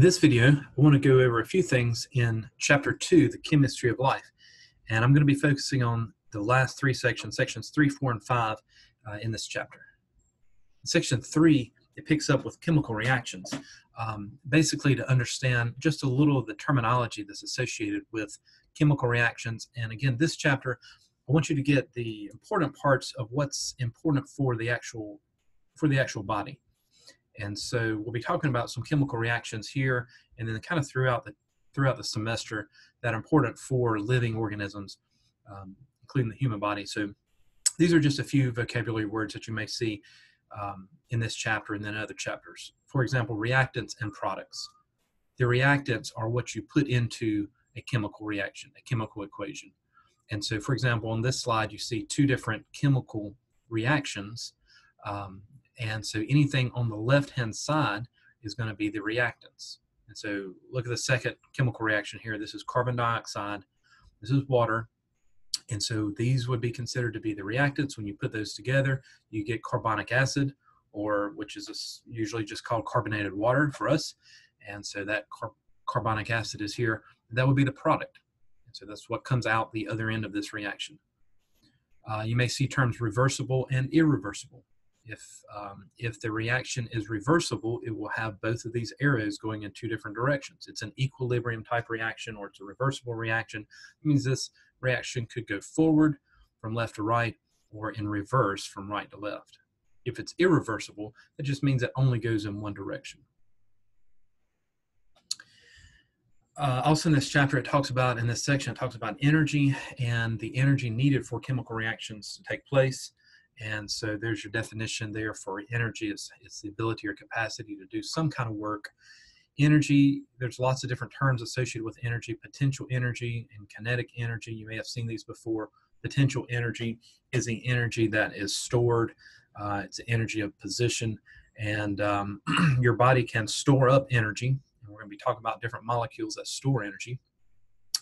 In this video, I want to go over a few things in Chapter 2, The Chemistry of Life. And I'm going to be focusing on the last three sections, sections 3, 4, and 5 in this chapter. In section 3, it picks up with chemical reactions, basically to understand just a little of the terminology that's associated with chemical reactions. And again, this chapter, I want you to get the important parts of what's important for the actual body. And so we'll be talking about some chemical reactions here, and then kind of throughout the semester that are important for living organisms, including the human body. So these are just a few vocabulary words that you may see in this chapter and then other chapters. For example, reactants and products. The reactants are what you put into a chemical reaction, a chemical equation. And so, for example, on this slide, you see two different chemical reactions. And so anything on the left-hand side is going to be the reactants. And so look at the second chemical reaction here. This is carbon dioxide. This is water. And so these would be considered to be the reactants. When you put those together, you get carbonic acid, or which is usually just called carbonated water for us. And so that carbonic acid is here. That would be the product. And so that's what comes out the other end of this reaction. You may see terms reversible and irreversible. If the reaction is reversible, it will have both of these arrows going in two different directions. It's an equilibrium type reaction, or it's a reversible reaction. It means this reaction could go forward from left to right, or in reverse from right to left. If it's irreversible, it just means it only goes in one direction. Also in this chapter, in this section, it talks about energy and the energy needed for chemical reactions to take place. And so there's your definition there for energy. It's the ability or capacity to do some kind of work. Energy, there's lots of different terms associated with energy: potential energy and kinetic energy. You may have seen these before. Potential energy is the energy that is stored. It's the energy of position. And your body can store up energy. And we're going to be talking about different molecules that store energy.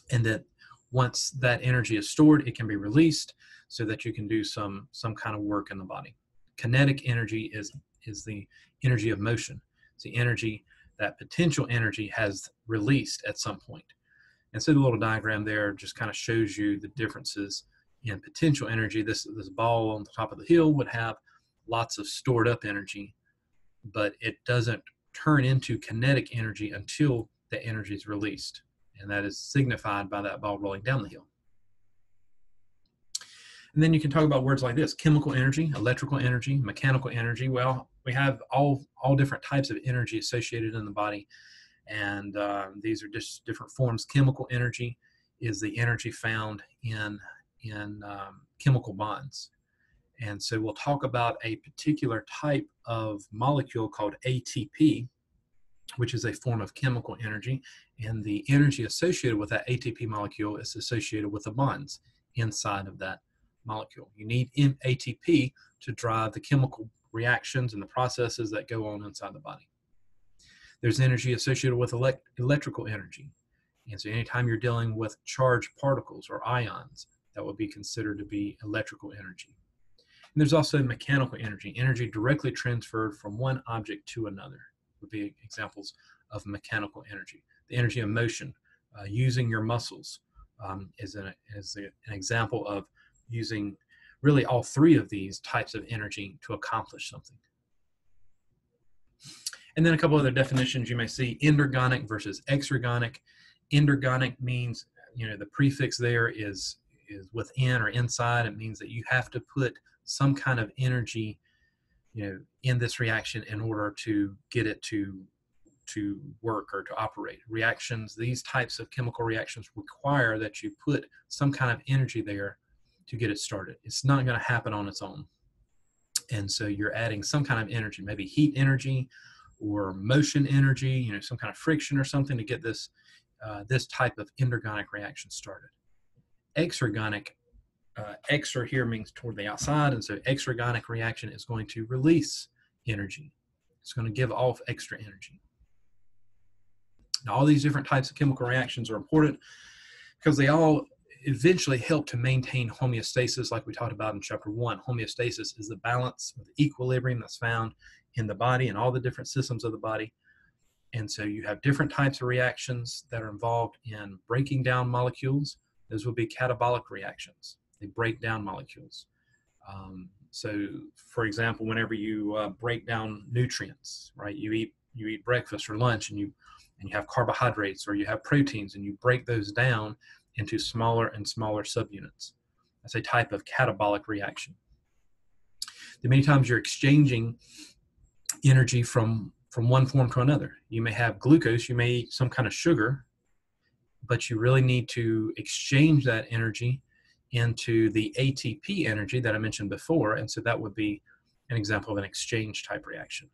And that once that energy is stored, it can be released so that you can do some kind of work in the body. Kinetic energy is the energy of motion. It's the energy that potential energy has released at some point. And so the little diagram there just kind of shows you the differences in potential energy. This ball on the top of the hill would have lots of stored up energy, but it doesn't turn into kinetic energy until the energy is released. And that is signified by that ball rolling down the hill. And then you can talk about words like this: chemical energy, electrical energy, mechanical energy. Well, we have all different types of energy associated in the body. And these are just different forms. Chemical energy is the energy found in chemical bonds. And so we'll talk about a particular type of molecule called ATP, which is a form of chemical energy. And the energy associated with that ATP molecule is associated with the bonds inside of that molecule. You need ATP to drive the chemical reactions and the processes that go on inside the body. There's energy associated with electrical energy. And so anytime you're dealing with charged particles or ions, that would be considered to be electrical energy. And there's also mechanical energy, energy directly transferred from one object to another, would be examples of mechanical energy. The energy of motion, using your muscles, is an example of using really all three of these types of energy to accomplish something. And then a couple other definitions you may see: endergonic versus exergonic. Endergonic means, the prefix there is within or inside. It means that you have to put some kind of energy, in this reaction in order to get it to work or to operate. Reactions, these types of chemical reactions require that you put some kind of energy there to get it started. It's not going to happen on its own. And so you're adding some kind of energy, maybe heat energy or motion energy, some kind of friction or something to get this type of endergonic reaction started. Exergonic, exer here means toward the outside, and so exergonic reaction is going to release energy. It's going to give off extra energy. Now, all these different types of chemical reactions are important because they all eventually help to maintain homeostasis, like we talked about in chapter 1. Homeostasis is the balance of the equilibrium that's found in the body and all the different systems of the body. And so you have different types of reactions that are involved in breaking down molecules. Those will be catabolic reactions. They break down molecules. So, for example, whenever you break down nutrients, right? You eat breakfast or lunch, and you have carbohydrates, or you have proteins, and you break those down into smaller and smaller subunits. That's a type of catabolic reaction. Then many times you're exchanging energy from one form to another. You may have glucose, you may eat some kind of sugar, but you really need to exchange that energy into the ATP energy that I mentioned before, and so that would be an example of an exchange type reaction.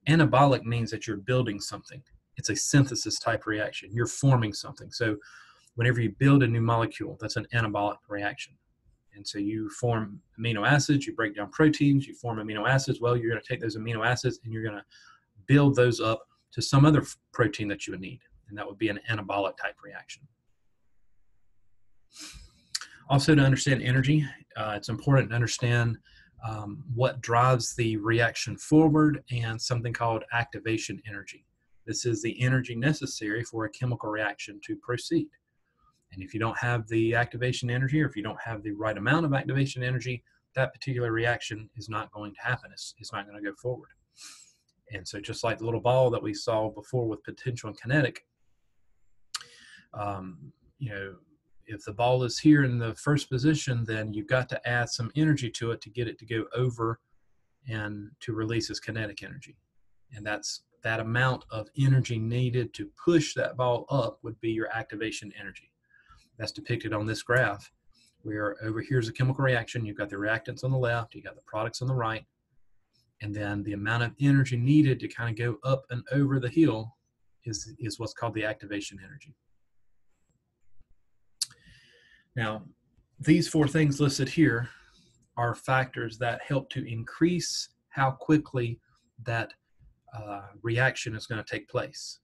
Anabolic means that you're building something. It's a synthesis type reaction. You're forming something. So whenever you build a new molecule, that's an anabolic reaction. And so you form amino acids, you break down proteins, you form amino acids. Well, you're going to take those amino acids and you're going to build those up to some other protein that you would need. And that would be an anabolic type reaction. Also, to understand energy, it's important to understand what drives the reaction forward, and something called activation energy. This is the energy necessary for a chemical reaction to proceed. And if you don't have the activation energy, or if you don't have the right amount of activation energy, that particular reaction is not going to happen. It's not going to go forward. And so just like the little ball that we saw before with potential and kinetic, if the ball is here in the first position, then you've got to add some energy to it to get it to go over and to release its kinetic energy. And that's that amount of energy needed to push that ball up would be your activation energy. That's depicted on this graph, where over here's a chemical reaction. You've got the reactants on the left, you've got the products on the right, and then the amount of energy needed to kind of go up and over the hill is what's called the activation energy. Now, these four things listed here are factors that help to increase how quickly that reaction is going to take place,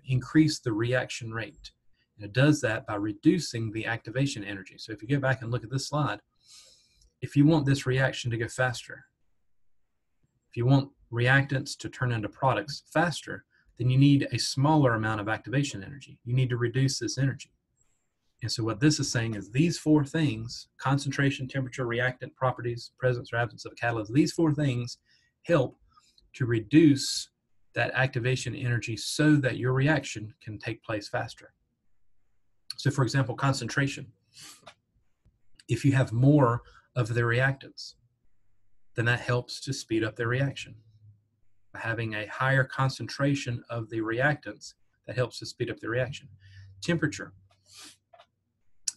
increase the reaction rate. And it does that by reducing the activation energy. So if you go back and look at this slide, if you want this reaction to go faster, if you want reactants to turn into products faster, then you need a smaller amount of activation energy. You need to reduce this energy. And so what this is saying is these four things, concentration, temperature, reactant properties, presence or absence of a catalyst, these four things help to reduce that activation energy so that your reaction can take place faster. So for example, concentration. If you have more of the reactants, then that helps to speed up the reaction. By having a higher concentration of the reactants, that helps to speed up the reaction. Temperature.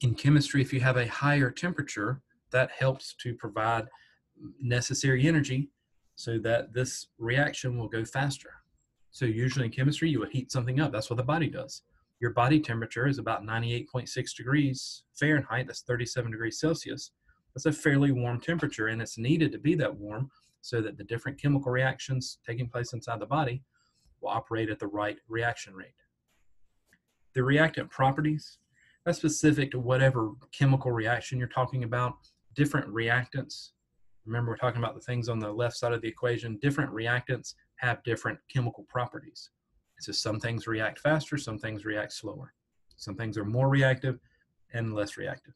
In chemistry, if you have a higher temperature, that helps to provide necessary energy so that this reaction will go faster. So usually in chemistry, you would heat something up. That's what the body does. Your body temperature is about 98.6 degrees Fahrenheit. That's 37 degrees Celsius. That's a fairly warm temperature, and it's needed to be that warm so that the different chemical reactions taking place inside the body will operate at the right reaction rate. The reactant properties, that's specific to whatever chemical reaction you're talking about. Different reactants, remember we're talking about the things on the left side of the equation, different reactants have different chemical properties. So some things react faster, some things react slower. Some things are more reactive and less reactive.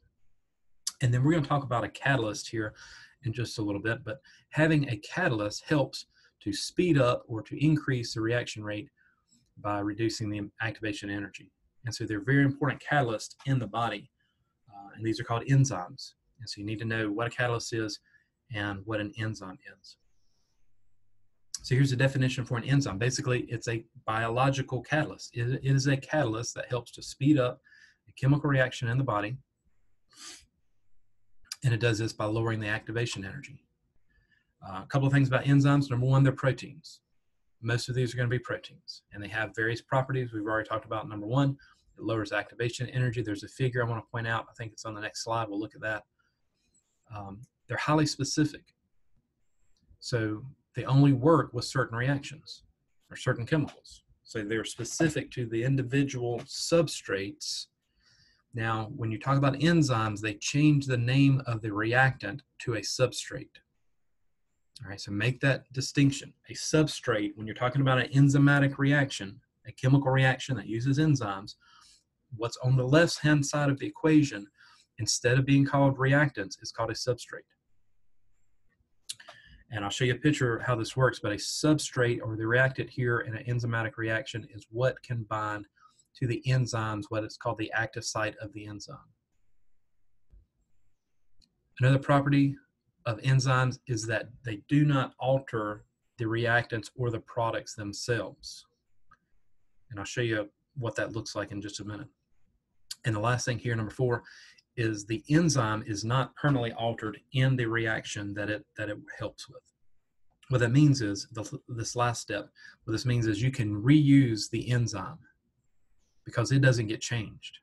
And then we're going to talk about a catalyst here in just a little bit, but having a catalyst helps to speed up or to increase the reaction rate by reducing the activation energy. And so they're very important catalysts in the body, and these are called enzymes. And so you need to know what a catalyst is and what an enzyme is. So here's a definition for an enzyme. Basically, it's a biological catalyst. It is a catalyst that helps to speed up a chemical reaction in the body, and it does this by lowering the activation energy. A couple of things about enzymes. Number one, they're proteins. Most of these are going to be proteins, and they have various properties. We've already talked about number one. It lowers activation energy. There's a figure I want to point out. I think it's on the next slide. We'll look at that. They're highly specific. So they only work with certain reactions or certain chemicals. So they're specific to the individual substrates. Now, when you talk about enzymes, they change the name of the reactant to a substrate. All right, so make that distinction. A substrate, when you're talking about an enzymatic reaction, a chemical reaction that uses enzymes, what's on the left-hand side of the equation, instead of being called reactants, is called a substrate. And I'll show you a picture of how this works, but a substrate, or the reactant here in an enzymatic reaction, is what can bind to the enzymes, what is called the active site of the enzyme. Another property of enzymes is that they do not alter the reactants or the products themselves. And I'll show you what that looks like in just a minute. And the last thing here, number 4, is the enzyme is not permanently altered in the reaction that it helps with. What that means is, this last step, what this means is you can reuse the enzyme because it doesn't get changed.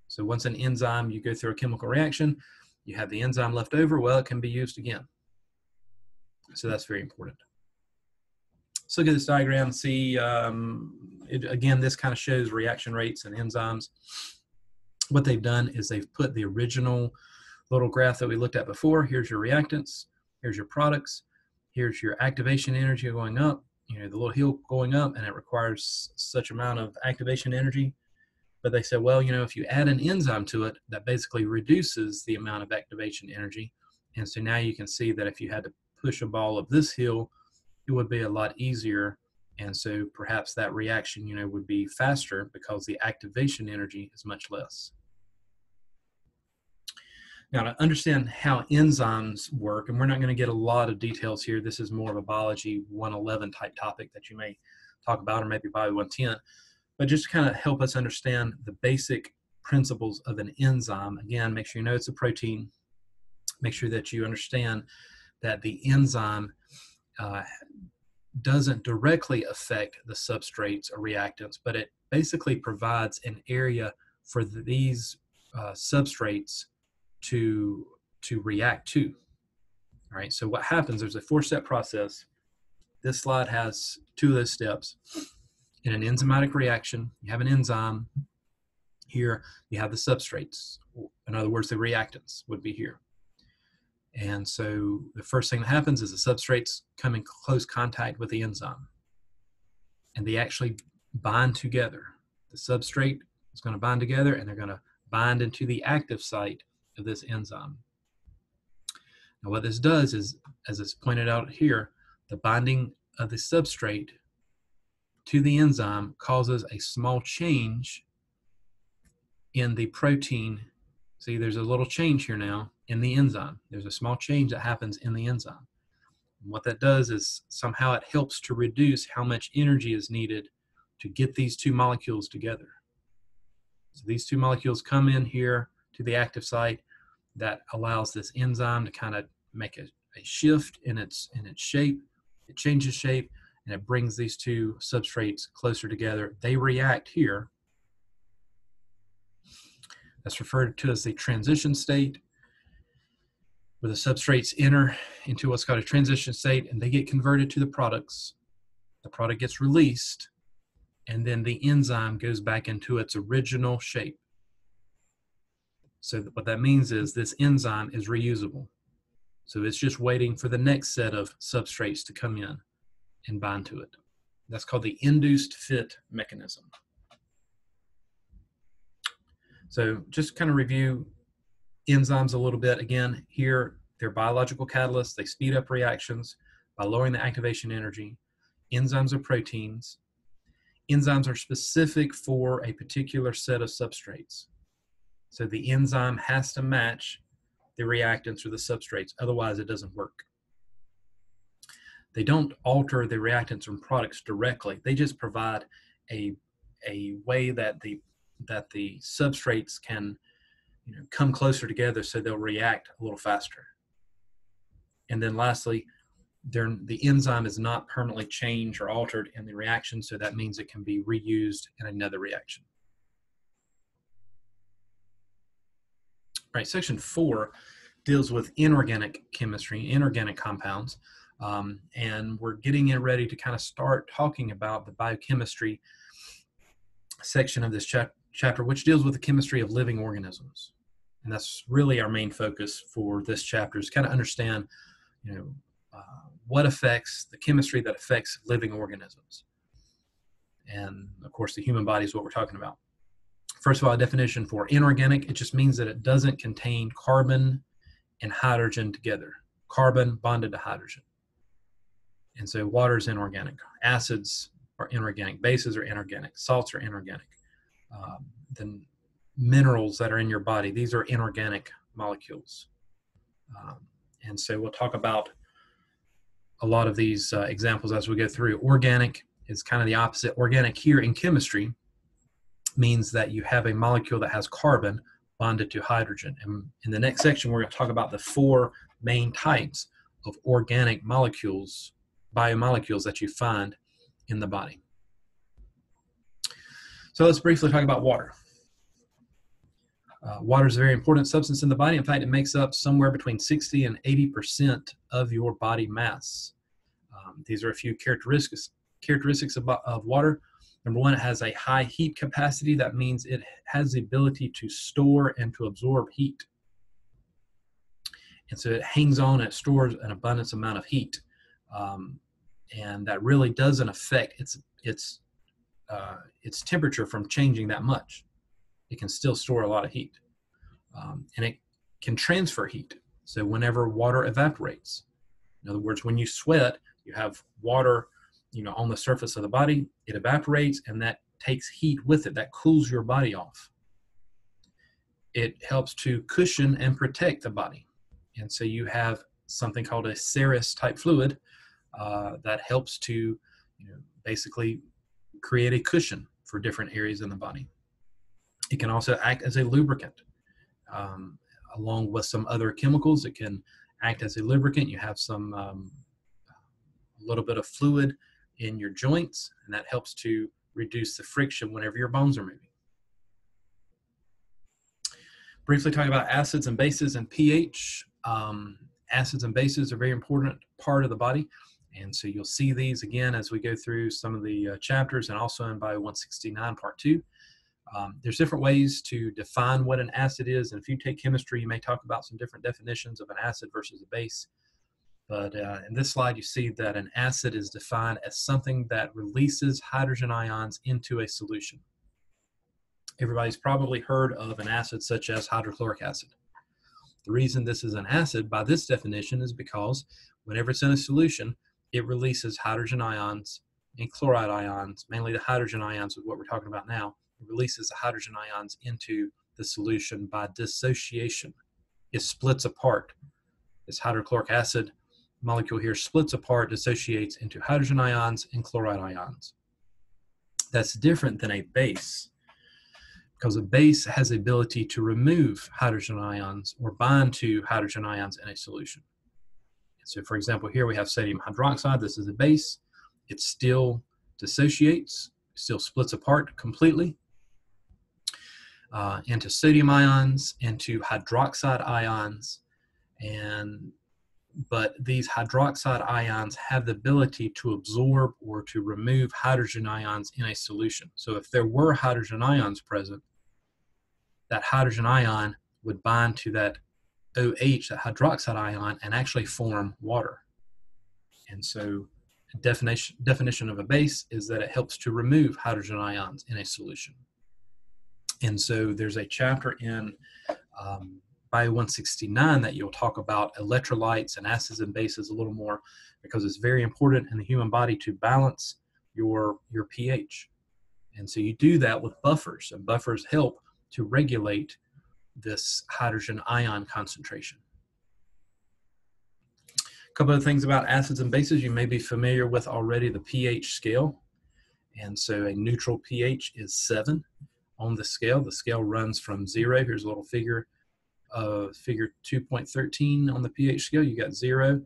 So once an enzyme, you go through a chemical reaction, you have the enzyme left over, well, it can be used again. So that's very important. Let's look at this diagram, see, again, this kind of shows reaction rates and enzymes. What they've done is they've put the original little graph that we looked at before. Here's your reactants, here's your products, here's your activation energy going up, the little hill going up, and it requires such amount of activation energy. But they said, well, if you add an enzyme to it, that basically reduces the amount of activation energy. And so now you can see that if you had to push a ball up this hill, it would be a lot easier. And so perhaps that reaction, would be faster because the activation energy is much less. Now, to understand how enzymes work, and we're not going to get a lot of details here. This is more of a biology 111 type topic that you may talk about, or maybe Bio 110. But just to kind of help us understand the basic principles of an enzyme, again, make sure you know it's a protein. Make sure that you understand that the enzyme doesn't directly affect the substrates or reactants, but it basically provides an area for these substrates to react to. All right, so what happens, there's a 4-step process. This slide has 2 of those steps. In an enzymatic reaction, you have an enzyme. Here, you have the substrates. In other words, the reactants would be here. And so the first thing that happens is the substrates come in close contact with the enzyme. And they actually bind together. The substrate is going to bind together, and they're going to bind into the active site of this enzyme. Now what this does is, as it's pointed out here, the binding of the substrate to the enzyme causes a small change in the protein. See, there's a little change here now in the enzyme. There's a small change that happens in the enzyme. And what that does is somehow it helps to reduce how much energy is needed to get these 2 molecules together. So these 2 molecules come in here to the active site. That allows this enzyme to kind of make a shift in its shape. It changes shape, and it brings these 2 substrates closer together. They react here. That's referred to as the transition state, where the substrates enter into what's called a transition state, and they get converted to the products. The product gets released, and then the enzyme goes back into its original shape. So what that means is this enzyme is reusable. So it's just waiting for the next set of substrates to come in and bind to it. That's called the induced fit mechanism. So just kind of review enzymes a little bit. Again, here, they're biological catalysts. They speed up reactions by lowering the activation energy. Enzymes are proteins. Enzymes are specific for a particular set of substrates. So the enzyme has to match the reactants or the substrates, otherwise it doesn't work. They don't alter the reactants and products directly. They just provide a way that the substrates can come closer together so they'll react a little faster. And then lastly, the enzyme is not permanently changed or altered in the reaction, so that means it can be reused in another reaction. All right, section 4 deals with inorganic chemistry, inorganic compounds, and we're getting ready to kind of start talking about the biochemistry section of this chapter, which deals with the chemistry of living organisms. And that's really our main focus for this chapter, is kind of understand, what affects the chemistry that affects living organisms. And of course, the human body is what we're talking about. First of all, a definition for inorganic, it just means that it doesn't contain carbon and hydrogen together. Carbon bonded to hydrogen. And so water is inorganic. Acids are inorganic. Bases are inorganic. Salts are inorganic. Then minerals that are in your body, these are inorganic molecules. And so we'll talk about a lot of these examples as we go through. Organic is kind of the opposite. Organic here in chemistry means that you have a molecule that has carbon bonded to hydrogen. And in the next section, we're going to talk about the 4 main types of organic molecules, biomolecules that you find in the body. So let's briefly talk about water. Water is a very important substance in the body. In fact, it makes up somewhere between 60 and 80% of your body mass. These are a few characteristics of water. Number one, it has a high heat capacity. That means it has the ability to store and to absorb heat. And so it hangs on, it stores an abundance amount of heat. And that really doesn't affect its temperature from changing that much. It can still store a lot of heat. And it can transfer heat. So whenever water evaporates, in other words, when you sweat, you have water, on the surface of the body, it evaporates and that takes heat with it. That cools your body off. It helps to cushion and protect the body. And so you have something called a serous type fluid that helps to basically create a cushion for different areas in the body. It can also act as a lubricant. Along with some other chemicals, it can act as a lubricant. You have some a little bit of fluid in your joints, and that helps to reduce the friction whenever your bones are moving. Briefly talking about acids and bases and pH. Acids and bases are a very important part of the body, and so you'll see these again as we go through some of the chapters, and also in Bio 169 Part 2. There's different ways to define what an acid is, and if you take chemistry, you may talk about some different definitions of an acid versus a base. But in this slide, you see that an acid is defined as something that releases hydrogen ions into a solution. Everybody's probably heard of an acid such as hydrochloric acid. The reason this is an acid by this definition is because whenever it's in a solution, it releases hydrogen ions and chloride ions, mainly the hydrogen ions is what we're talking about now. It releases the hydrogen ions into the solution by dissociation. It splits apart. This hydrochloric acid molecule here splits apart, dissociates into hydrogen ions and chloride ions. That's different than a base, because a base has the ability to remove hydrogen ions or bind to hydrogen ions in a solution. So for example, here we have sodium hydroxide. This is a base. It still dissociates, still splits apart completely into sodium ions, into hydroxide ions, but these hydroxide ions have the ability to absorb or to remove hydrogen ions in a solution. So if there were hydrogen ions present, that hydrogen ion would bind to that OH, that hydroxide ion, and actually form water. And so definition of a base is that it helps to remove hydrogen ions in a solution. And so there's a chapter in Bio 169 that you'll talk about electrolytes and acids and bases a little more, because it's very important in the human body to balance your pH. And so you do that with buffers, and buffers help to regulate this hydrogen ion concentration. A couple of things about acids and bases you may be familiar with already, the pH scale. And so a neutral pH is 7 on the scale. The scale runs from 0. Here's a little figure 2.13 on the pH scale. You got 0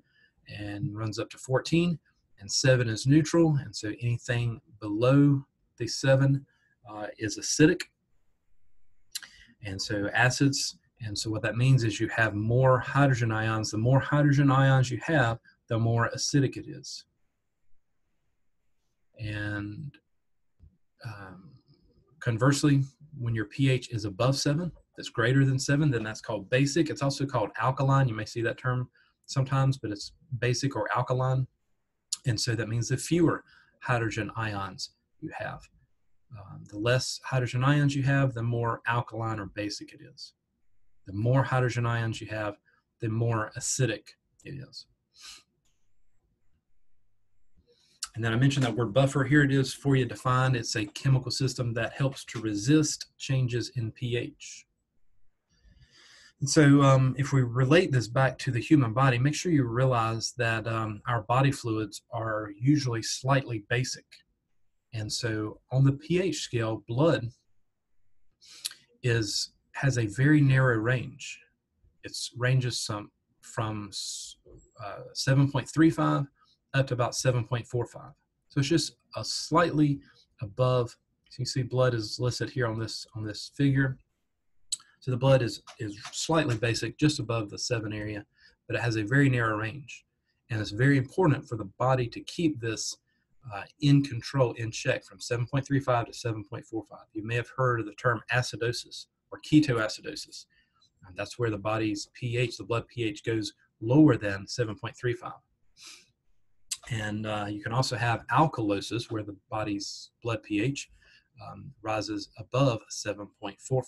and runs up to 14, and 7 is neutral. And so anything below the 7 is acidic. And so acids, and so what that means is you have more hydrogen ions. The more hydrogen ions you have, the more acidic it is. And conversely, when your pH is above 7, that's greater than 7, then that's called basic. It's also called alkaline. You may see that term sometimes, but it's basic or alkaline And so that means the fewer hydrogen ions you have. The less hydrogen ions you have, the more alkaline or basic it is. The more hydrogen ions you have, the more acidic it is. And then I mentioned that word buffer. Here it is for you defined. It's a chemical system that helps to resist changes in pH. And so if we relate this back to the human body, make sure you realize that our body fluids are usually slightly basic. And so on the pH scale, blood has a very narrow range. It ranges from 7.35 up to about 7.45. So it's just a slightly above. So you see blood is listed here on this figure. So the blood is slightly basic, just above the 7 area, but it has a very narrow range. And it's very important for the body to keep this in control, in check, from 7.35 to 7.45. You may have heard of the term acidosis or ketoacidosis. That's where the body's pH, the blood pH, goes lower than 7.35. And you can also have alkalosis, where the body's blood pH rises above 7.45.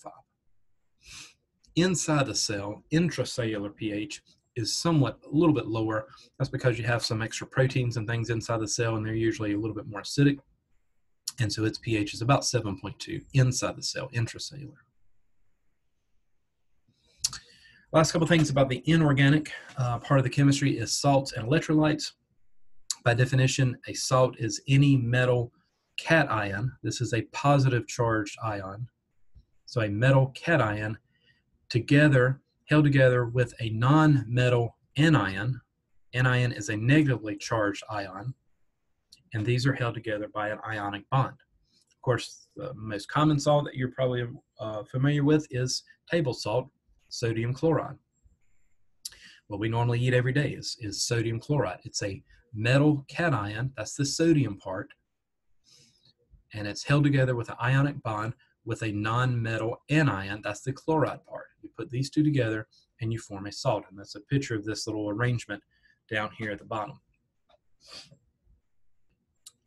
Inside the cell, intracellular pH is a little bit lower. That's because you have some extra proteins and things inside the cell, and they're usually a little bit more acidic. And so its pH is about 7.2 inside the cell, intracellular. Last couple things about the inorganic part of the chemistry is salts and electrolytes. By definition, a salt is any metal cation. This is a positive charged ion. So a metal cation held together with a non-metal anion. Anion is a negatively charged ion, and these are held together by an ionic bond. Of course, the most common salt that you're probably familiar with is table salt, sodium chloride. What we normally eat every day is sodium chloride. It's a metal cation, that's the sodium part, and it's held together with an ionic bond with a non-metal anion, that's the chloride part. You put these two together and you form a salt, and that's a picture of this little arrangement down here at the bottom.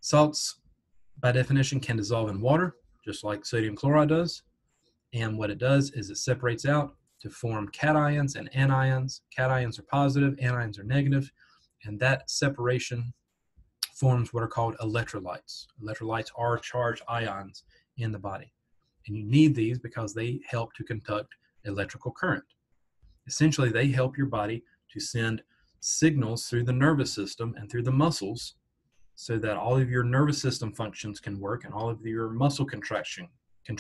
Salts, by definition, can dissolve in water, just like sodium chloride does, and what it does is it separates out to form cations and anions. Cations are positive, anions are negative, and that separation forms what are called electrolytes. Electrolytes are charged ions in the body, and you need these because they help to conduct electrical current. Essentially, they help your body to send signals through the nervous system and through the muscles so that all of your nervous system functions can work and all of your muscle contractions can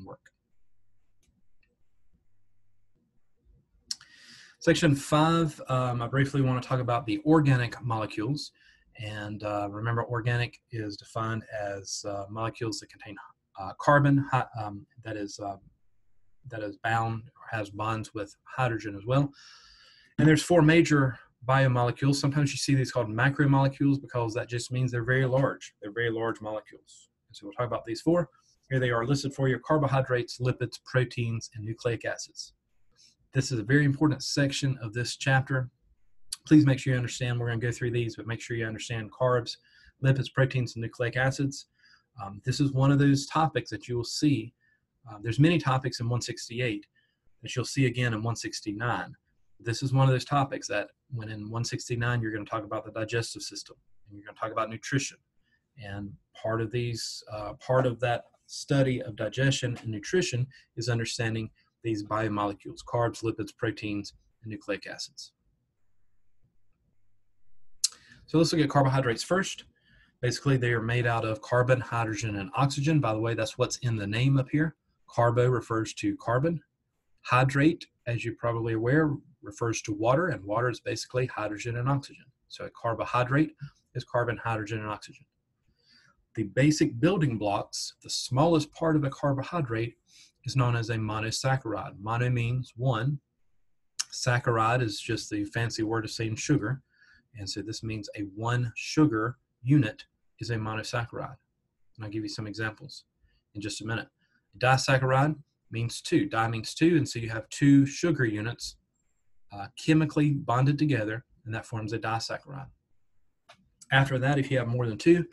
work. Section 5, I briefly want to talk about the organic molecules. And remember, organic is defined as molecules that contain carbon that is bound or has bonds with hydrogen as well. And there's 4 major biomolecules. Sometimes you see these called macromolecules because that just means they're very large. They're very large molecules. And so we'll talk about these 4. Here they are listed for you: carbohydrates, lipids, proteins, and nucleic acids. This is a very important section of this chapter. Please make sure you understand. We're going to go through these, but make sure you understand carbs, lipids, proteins, and nucleic acids. This is one of those topics that you will see. There's many topics in 168 that you'll see again in 169. This is one of those topics that when in 169, you're going to talk about the digestive system, and you're going to talk about nutrition. And part of that study of digestion and nutrition is understanding these biomolecules: carbs, lipids, proteins, and nucleic acids. So let's look at carbohydrates first. Basically, they are made out of carbon, hydrogen, and oxygen. By the way, that's what's in the name up here. Carbo refers to carbon. Hydrate, as you're probably aware, refers to water, and water is basically hydrogen and oxygen. So a carbohydrate is carbon, hydrogen, and oxygen. The basic building blocks, the smallest part of a carbohydrate, is known as a monosaccharide. Mono means one. Saccharide is just the fancy word of saying sugar. And so this means a 1 sugar unit is a monosaccharide. And I'll give you some examples in just a minute. Disaccharide means 2. Di means 2, and so you have 2 sugar units chemically bonded together, and that forms a disaccharide. After that, if you have more than two,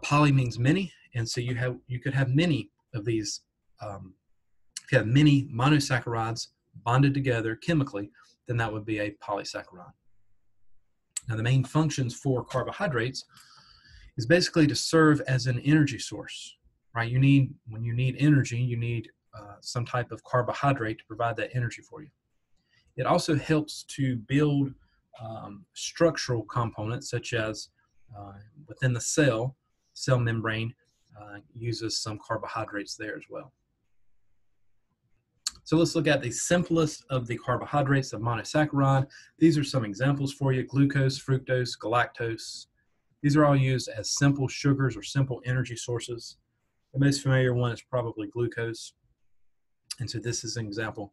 poly means many, and so you could have many of these. If you have many monosaccharides bonded together chemically, then that would be a polysaccharide. Now, the main functions for carbohydrates is basically to serve as an energy source, right? When you need energy, you need some type of carbohydrate to provide that energy for you. It also helps to build structural components, such as within the cell membrane uses some carbohydrates there as well. So let's look at the simplest of the carbohydrates, the monosaccharide. These are some examples for you: glucose, fructose, galactose. These are all used as simple sugars or simple energy sources. The most familiar one is probably glucose. And so this is an example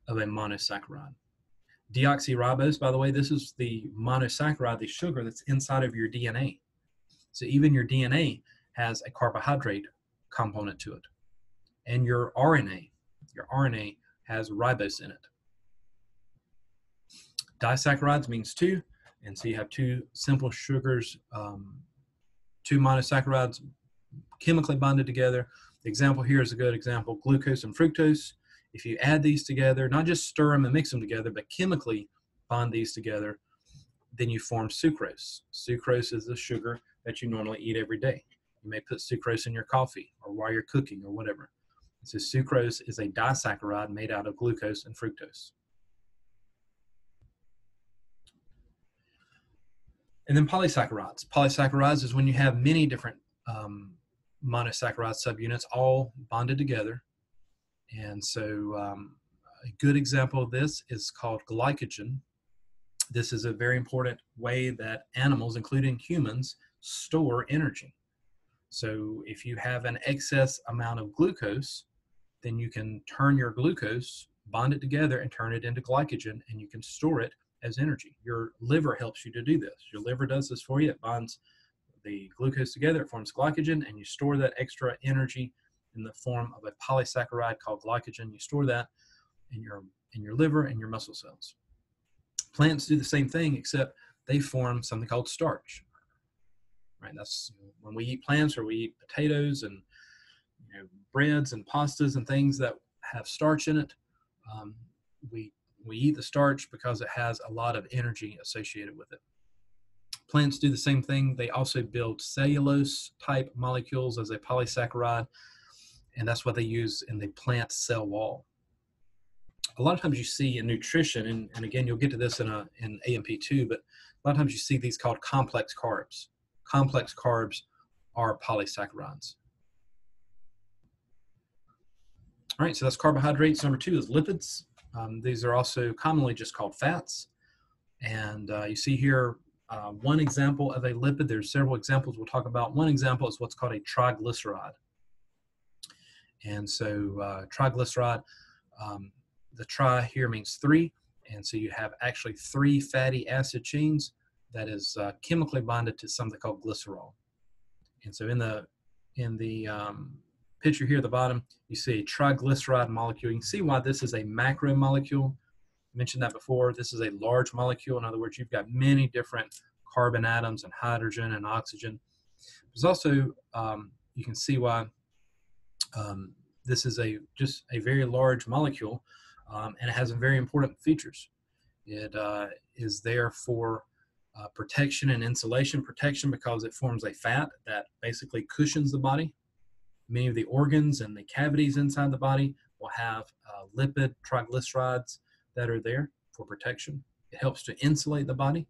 of a monosaccharide. Deoxyribose, by the way, this is the monosaccharide, the sugar that's inside of your DNA. So even your DNA has a carbohydrate component to it. And your RNA has ribose in it. Disaccharides means two, and so you have two simple sugars, two monosaccharides chemically bonded together. The example here is a good example: glucose and fructose. If you add these together, not just stir them and mix them together, but chemically bond these together, then you form sucrose. Sucrose is the sugar that you normally eat every day. You may put sucrose in your coffee or while you're cooking or whatever. So sucrose is a disaccharide made out of glucose and fructose. And then polysaccharides. Polysaccharides is when you have many different monosaccharide subunits all bonded together. And so a good example of this is called glycogen. This is a very important way that animals, including humans, store energy. So if you have an excess amount of glucose, then you can turn your glucose, bond it together, and turn it into glycogen, and you can store it as energy. Your liver helps you to do this. Your liver does this for you. It bonds the glucose together, it forms glycogen, and you store that extra energy in the form of a polysaccharide called glycogen. You store that in your liver and your muscle cells. Plants do the same thing, except they form something called starch. Right? That's when we eat plants, or we eat potatoes and breads and pastas and things that have starch in it. We eat the starch because it has a lot of energy associated with it. Plants do the same thing. They also build cellulose type molecules as a polysaccharide, and that's what they use in the plant cell wall. A lot of times you see in nutrition, and again, you'll get to this in AMP2, but a lot of times you see these called complex carbs. Complex carbs are polysaccharides. All right, so that's carbohydrates. Number two is lipids. These are also commonly just called fats. And you see here one example of a lipid. There's several examples we'll talk about. One example is what's called a triglyceride. And so triglyceride, the tri here means three. And so you have actually three fatty acid chains that is chemically bonded to something called glycerol. And so in the picture here at the bottom, you see a triglyceride molecule. You can see why this is a macromolecule. I mentioned that before. This is a large molecule. In other words, you've got many different carbon atoms and hydrogen and oxygen. There's also, you can see why this is just a very large molecule, and it has some very important features. It is there for protection and insulation. Protection because it forms a fat that basically cushions the body. Many of the organs and the cavities inside the body will have lipid triglycerides that are there for protection. It helps to insulate the body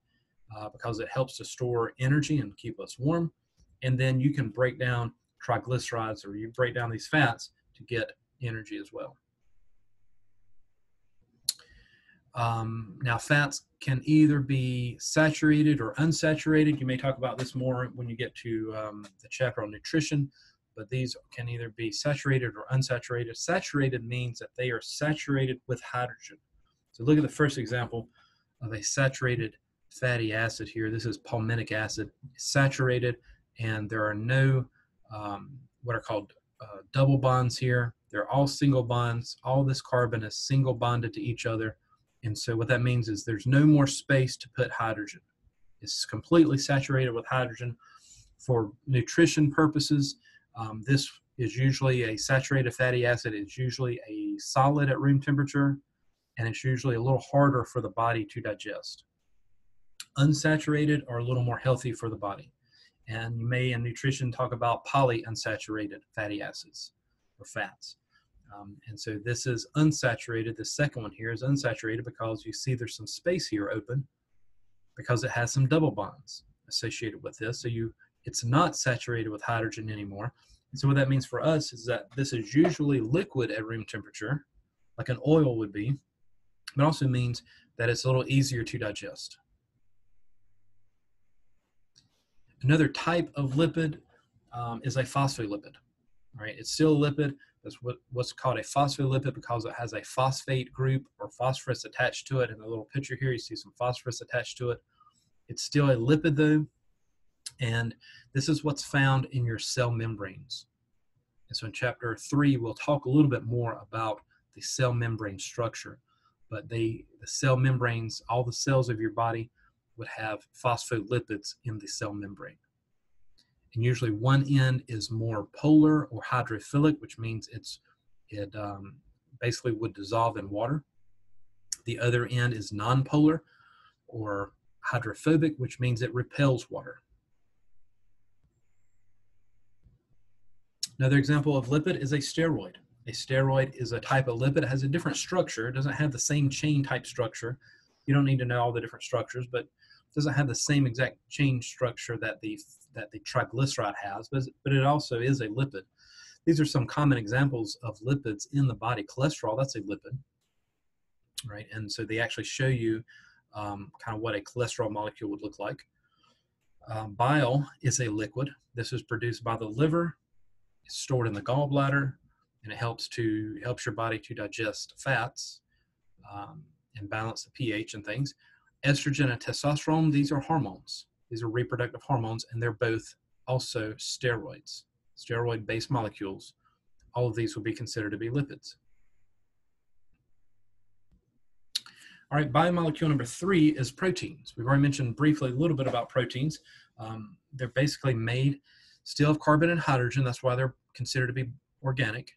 because it helps to store energy and keep us warm. And then you can break down triglycerides, or you break down these fats to get energy as well. Now, fats can either be saturated or unsaturated. You may talk about this more when you get to the chapter on nutrition, but these can either be saturated or unsaturated. Saturated means that they are saturated with hydrogen. So look at the first example of a saturated fatty acid here. This is palmitic acid. It's saturated, and there are no what are called double bonds here. They're all single bonds. All this carbon is single bonded to each other. And so what that means is there's no more space to put hydrogen. It's completely saturated with hydrogen. For nutrition purposes, this is usually a saturated fatty acid. It's usually a solid at room temperature, and it's usually a little harder for the body to digest. Unsaturated are a little more healthy for the body. And you may in nutrition talk about polyunsaturated fatty acids or fats. And so this is unsaturated. The second one here is unsaturated because you see there's some space here open because it has some double bonds associated with this. So it's not saturated with hydrogen anymore. And so what that means for us is that this is usually liquid at room temperature, like an oil would be, but also means that it's a little easier to digest. Another type of lipid is a phospholipid. All right, it's still a lipid. That's what's called a phospholipid because it has a phosphate group or phosphorus attached to it. In the little picture here, you see some phosphorus attached to it. It's still a lipid though, and this is what's found in your cell membranes. And so in chapter 3, we'll talk a little bit more about the cell membrane structure. But the cell membranes, all the cells of your body would have phospholipids in the cell membrane. And usually one end is more polar or hydrophilic, which means it basically would dissolve in water. The other end is nonpolar or hydrophobic, which means it repels water. Another example of lipid is a steroid. A steroid is a type of lipid. It has a different structure. It doesn't have the same chain type structure. You don't need to know all the different structures, but it doesn't have the same exact chain structure that the triglyceride has, but it also is a lipid. These are some common examples of lipids in the body. Cholesterol, that's a lipid, right? And so they actually show you kind of what a cholesterol molecule would look like. Bile is a liquid. This is produced by the liver. It's stored in the gallbladder, and it helps your body to digest fats and balance the pH and things. Estrogen and testosterone, these are hormones. These are reproductive hormones, and they're both also steroids, steroid-based molecules. All of these will be considered to be lipids. All right, biomolecule number 3 is proteins. We've already mentioned briefly a little bit about proteins. They're basically made still of carbon and hydrogen. That's why they're considered to be organic.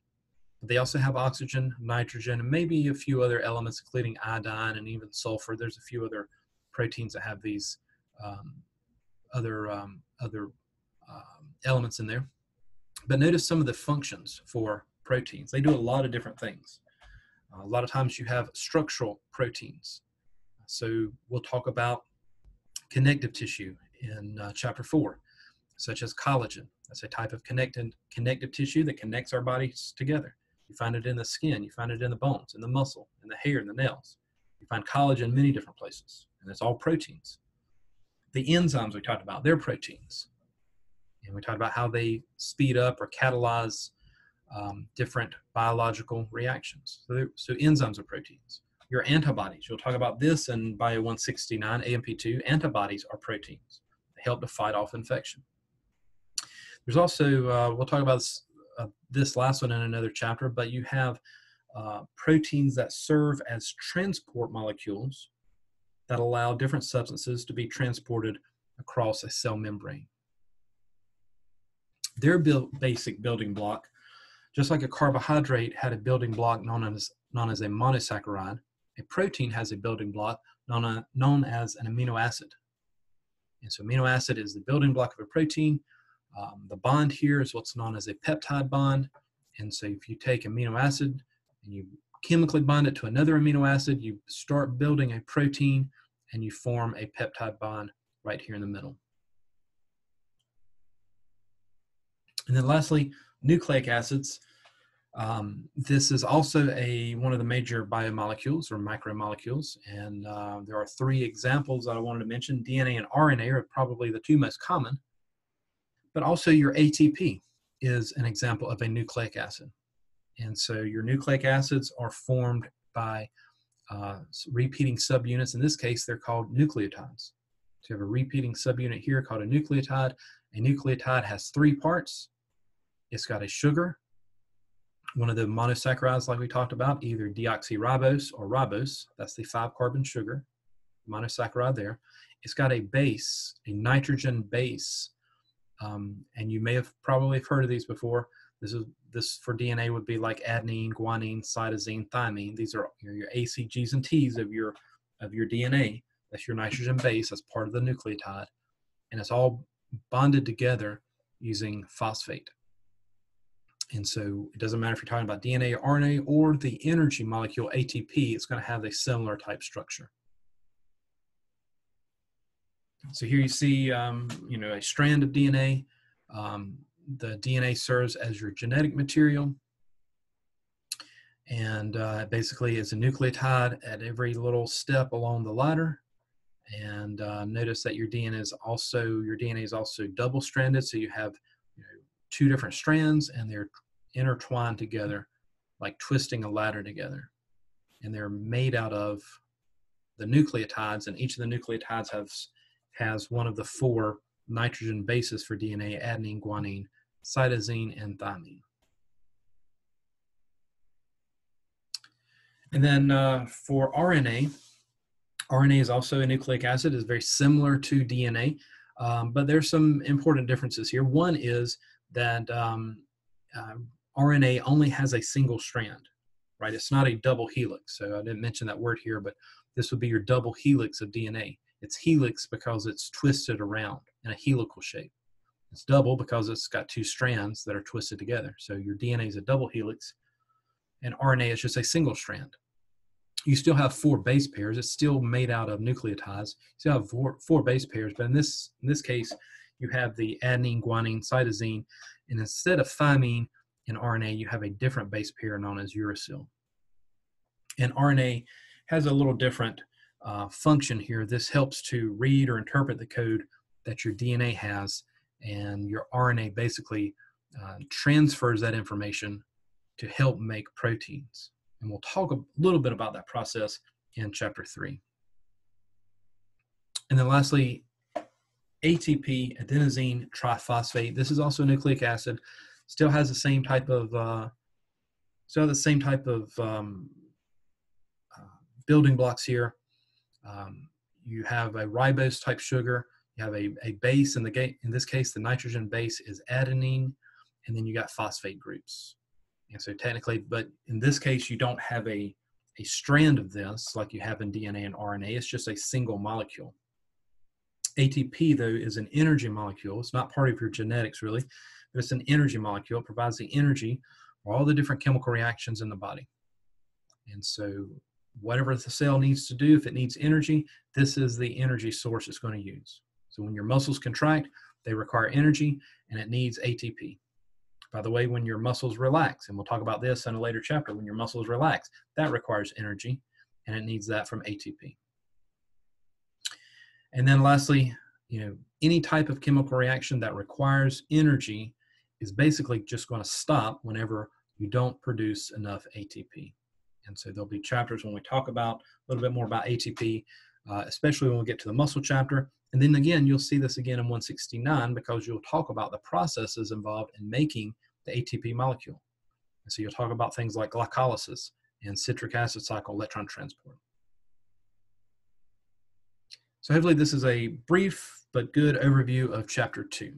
But they also have oxygen, nitrogen, and maybe a few other elements, including iodine and even sulfur. There's a few other proteins that have these other elements in there. But notice some of the functions for proteins. They do a lot of different things. A lot of times you have structural proteins. So we'll talk about connective tissue in chapter 4, such as collagen. That's a type of connective tissue that connects our bodies together. You find it in the skin, you find it in the bones, in the muscle, in the hair, in the nails. You find collagen in many different places, and it's all proteins. The enzymes we talked about, they're proteins. And we talked about how they speed up or catalyze different biological reactions. So enzymes are proteins. Your antibodies, you'll talk about this in Bio 169, AMP2. Antibodies are proteins. They help to fight off infection. There's also, we'll talk about this last one in another chapter, but you have proteins that serve as transport molecules that allow different substances to be transported across a cell membrane. Their basic building block, just like a carbohydrate had a building block known as a monosaccharide, a protein has a building block known as an amino acid. And so amino acid is the building block of a protein. The bond here is what's known as a peptide bond. And so if you take amino acid and you chemically bind it to another amino acid, you start building a protein and you form a peptide bond right here in the middle. And then lastly, nucleic acids. This is also one of the major biomolecules or micromolecules. And there are 3 examples that I wanted to mention. DNA and RNA are probably the 2 most common. But also your ATP is an example of a nucleic acid. And so your nucleic acids are formed by repeating subunits. In this case, they're called nucleotides. So you have a repeating subunit here called a nucleotide. A nucleotide has 3 parts. It's got a sugar, one of the monosaccharides like we talked about, either deoxyribose or ribose. That's the 5-carbon sugar. monosaccharide there. It's got a base, a nitrogen base. And you may have probably heard of these before. This for DNA would be like adenine, guanine, cytosine, thymine. These are your A, C, Gs, and Ts of your DNA. That's your nitrogen base. That's part of the nucleotide. And it's all bonded together using phosphate. And so it doesn't matter if you're talking about DNA or RNA or the energy molecule ATP, it's going to have a similar type structure. So here you see, a strand of DNA. The DNA serves as your genetic material. And basically is a nucleotide at every little step along the ladder. And notice that your DNA is also double-stranded. So you have two different strands, and they're intertwined together, like twisting a ladder together. And they're made out of the nucleotides, and each of the nucleotides has one of the 4 nitrogen bases for DNA: adenine, guanine, cytosine, and thymine. And then for RNA is also a nucleic acid. It's very similar to DNA, but there's some important differences here. One is that RNA only has a single strand, right? It's not a double helix. So I didn't mention that word here, but this would be your double helix of DNA. It's helix because it's twisted around in a helical shape. It's double because it's got 2 strands that are twisted together. So your DNA is a double helix, and RNA is just a single strand. You still have 4 base pairs. It's still made out of nucleotides. You still have four base pairs, but in this case, you have the adenine, guanine, cytosine, and instead of thymine in RNA, you have a different base pair known as uracil. And RNA has a little different function here. This helps to read or interpret the code that your DNA has, and your RNA basically transfers that information to help make proteins. And we'll talk a little bit about that process in chapter 3. And then lastly, ATP, adenosine triphosphate. This is also a nucleic acid. Still has the same type of building blocks here. You have a ribose type sugar. You have a base. In this case, the nitrogen base is adenine, and then you got phosphate groups. And so technically, but in this case, you don't have a strand of this like you have in DNA and RNA. It's just a single molecule. ATP, though, is an energy molecule. It's not part of your genetics, really, but it's an energy molecule. It provides the energy for all the different chemical reactions in the body. And so whatever the cell needs to do, if it needs energy, this is the energy source it's going to use. So when your muscles contract, they require energy, and it needs ATP. By the way, when your muscles relax, and we'll talk about this in a later chapter, when your muscles relax, that requires energy, and it needs that from ATP. And then lastly, any type of chemical reaction that requires energy is basically just going to stop whenever you don't produce enough ATP. And so there'll be chapters when we talk about a little bit more about ATP, especially when we get to the muscle chapter. And then again, you'll see this again in 169 because you'll talk about the processes involved in making the ATP molecule. And so you'll talk about things like glycolysis and citric acid cycle electron transport. So hopefully this is a brief but good overview of chapter 2.